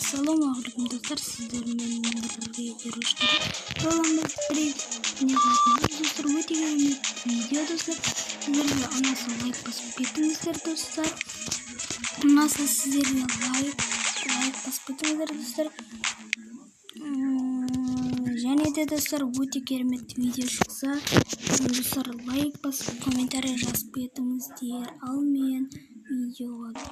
Assalamualaikum dostlar, sizlerle birlikte görüşürüz. Programımız Dривт. Ne zaten dostlar, bu video dostlar. Sizlerle nasıl like basıp ettiğinizler dostlar. Nasıl sizlerle like basıp ettiğinizler dostlar. Және де достар, өте керемет видео шықса, достар лайк басып комментарий жазып кетіңіздер. Ал мен видеоға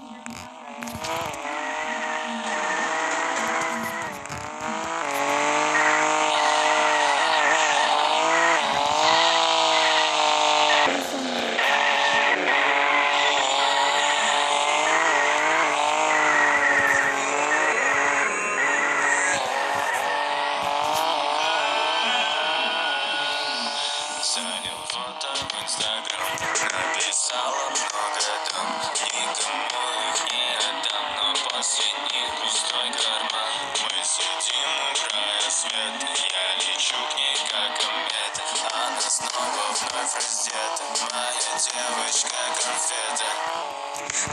Залил фото в Инстаграм, написала много там, никому их не отдам, но последний пустой карман. Мы сидим у края света, я лечу к ней как комета, она снова вновь раздета, моя девочка конфета.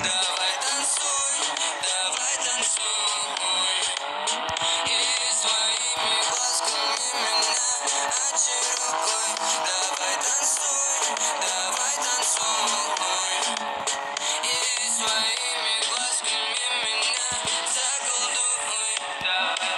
Давай танцуй, и своими глазками меня очаруй. Давай танцуй, и своими глазками меня заколдуй. Давай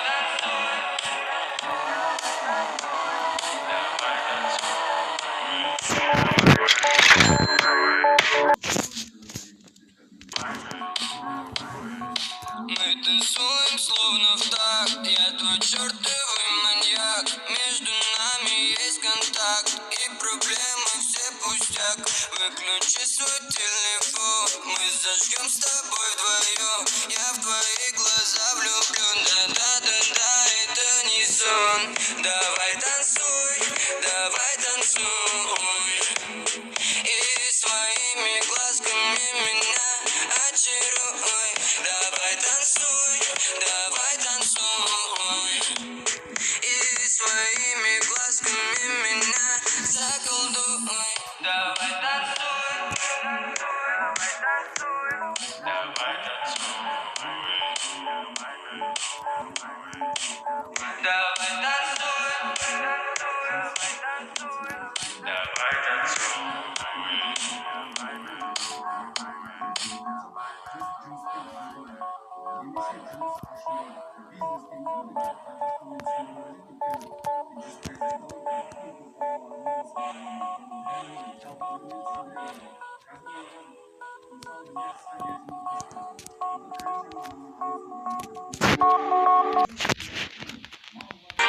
мы танцуем словно в такт, я твой чертовый маньяк. Между нами есть контакт, и проблемы все пустяк. Выключи свой телефон, мы зажгем с тобой вдвоем. Я в твои глаза влюблен, да-да-да-да, это не сон. Давай танцуй, и своими глазками меня очаруй. Давай танцуй, и своими глазками меня заколдуй. Давай танцуй, давай танцуй.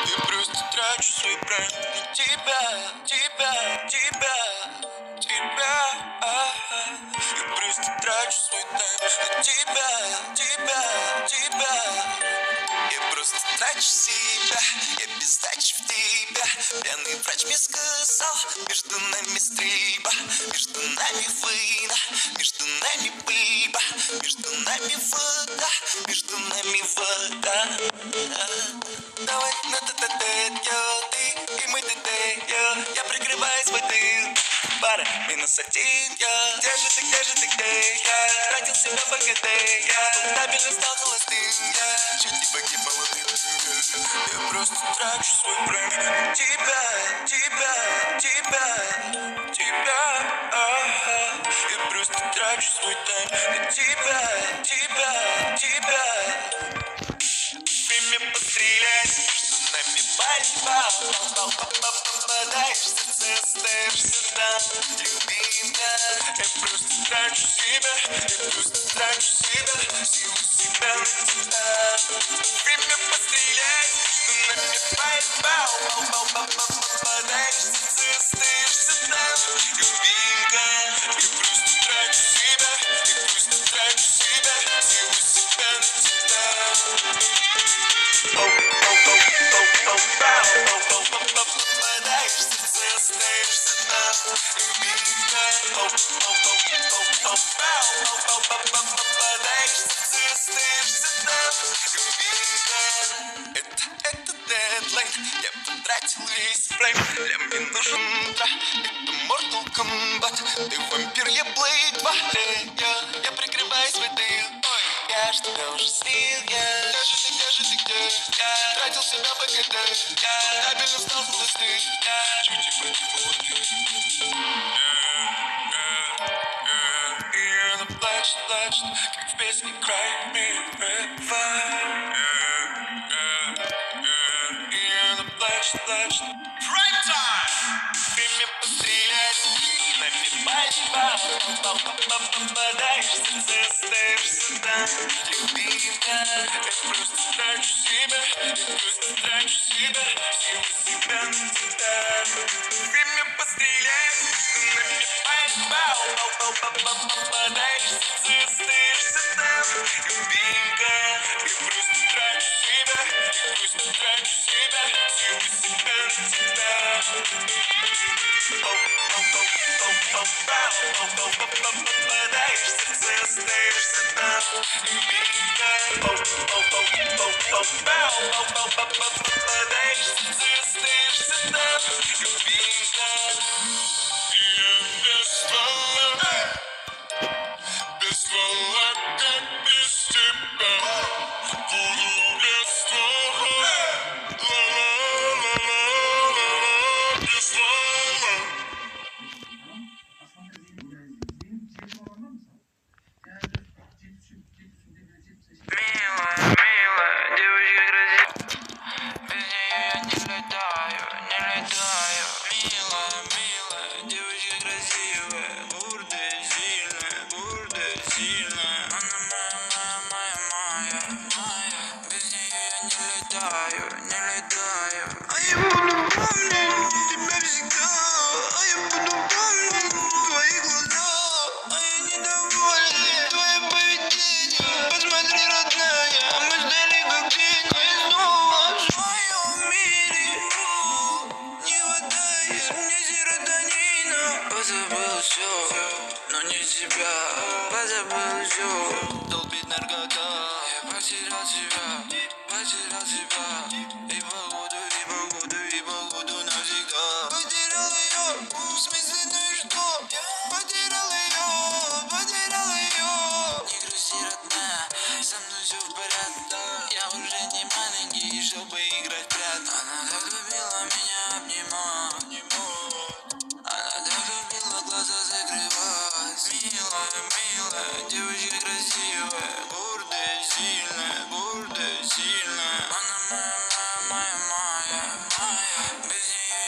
Я просто трачу свой бренд на тебя. Я просто трачу свой тайм на тебя. Я просто трачу себя, я без сдачи в тебя. Пьяный врач мне сказал, между нами стрельба, между нами война, между нами бейба, между нами вода, между нами вода. Давай на тет-а-тет, ты и мы тет-тет, я прикрываю свой тыл. Пара, -1, где же ты, где я? Тратил себя по ГД, я стабильно стал холостым, я чуть не погиб молодым. Я просто трачу свой бренд на тебя. Я просто трачу свой тайм на тебя. Время пострелять, между нами борьба. Попадаешь в сердце, остаешься там. Люби меня, я просто трачу себя, силу себя на тебя. Время пострелять, между нами борьба. Попадаешь в сердце, остаешься там. Люби меня, я просто трачу себя, силу себя на тебя. Попадаешь в сердце, остаешься там. Люби меня. Попадаешь в сердце, остаешься там. Люби меня. Это дедлайн, я потратил весь фрейм. Для меня нужен да, это Mortal Kombat. Ты вампир, я Blade 2. Я прикрываю свой тыл. я ж тебя уже слил, я. Где же ты, я тратил себя по КТ, я табельно стал холостым, я чуть типа не полный. И она плачет, плачет, как в песне Cry Me a River. И она плачет, плачет. Prime time! Время пострелять, нами пальба, попадаешь в сердце, остаешься там. Любимка, я просто трачу себя, я просто трачу себя, силу себя на тебя. Время пострелять, нами пальба, попадаешь в сердце, остаешься там. Любимка, я просто трачу себя, я просто трачу себя, силу себя на тебя. Попадаешь в сердце, остаешься там. Любимка, попадаешь в сердце, остаешься там. Любимка, я без ствола, как без тебя. Буду без ствола, без ствола. Милая, девочка красивая, без нее я не летаю, не летаю. Милая, девочка красивая, гордая, сильная. Она моя, без нее я не летаю, не летаю. А я буду помнить тебя всегда, а я буду помнить твои глаза, а я недоволен твоим поведением. Посмотри, родная, мы ждали как тени. И снова в своем мире не хватает мне серотонина. Позабыл все, но не себя. Позабыл все, долбит наркота. Я потерял себя. И походу навсегда. Потерял ее, в смысле, ну и что? Потерял ее. Не грусти, родная, со мной все в порядке. Я уже не маленький, чтобы играть в прятки. Она так любила меня обнимать. Она так любила глаза закрывать. Милая, девочка красивая, гордая, сильная. Она моя, без нее я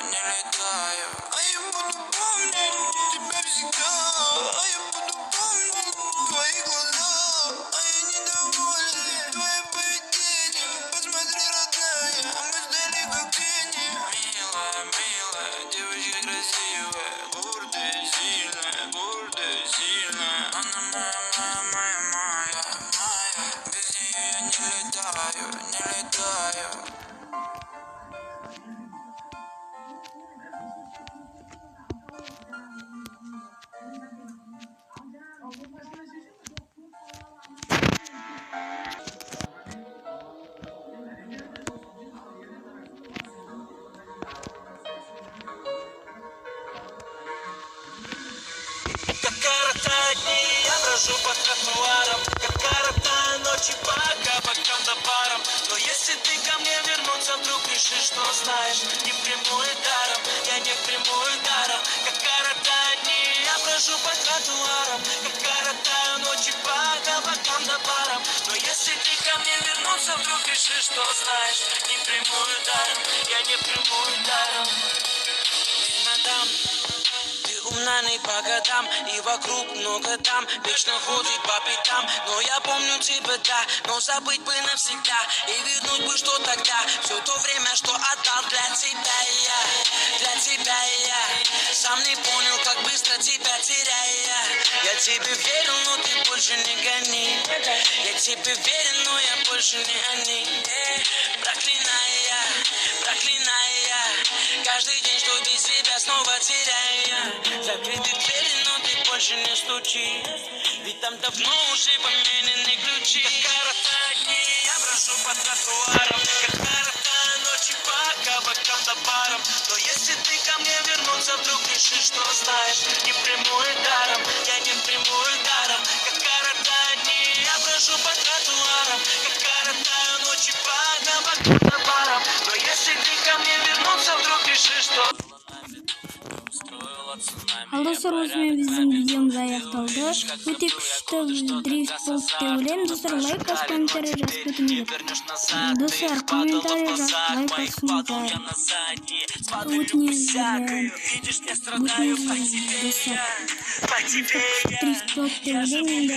не летаю. А я буду помнить тебя всегда, а я буду помнить твои глаза, а я недоволен твоим поведением. Посмотри, родная, мы ждали как тени. Милая, девочка красивая, гордая, сильная. Она моя, без нее я не летаю. Как коротать дни, я брожу под тротуаром. Как коротаю ночи по кабакам да барам. Но если ты ко мне вернуться вдруг решишь, что знаешь, не приму и даром, я не приму и даром. Как коротаю дни, я брожу под тротуаром. Как коротаю ночи по кабакам да барам. Но если ты ко мне вернуться вдруг решишь, что знаешь, не приму и даром, я не приму и даром. Мадам, ты умна не по годам, и вокруг много там, вечно ходит по пятам. Но я помню тебя, да, но забыть бы навсегда, и вернуть бы что тогда, все то время, что отдал для тебя я. Сам не понял, как быстро тебя теряя. Я тебе верил, но ты больше не гони. Я тебе верен, но я больше не они. Проклиная, каждый день, что без тебя снова теряя. Закрыты двери, но ты больше не стучи, ведь там давно уже поменены ключи. Как коротают дни, я брожу по тротуарам. Как коротаю ночи по кабакам да барам. Но если ты ко мне вернуться вдруг решишь, что знаешь, не приму и даром, я не приму и даром. Как коротают дни, Ал достар, осымен біздің видеомыз аяқталды. Өте күшті дрифт болды деп ойлаймын. Достар, лайк басып, комментарий жазып кетіңіздер. Достар, комментарий жазып, лайк басыңыздар. Дрифт болды деп ойлаймын.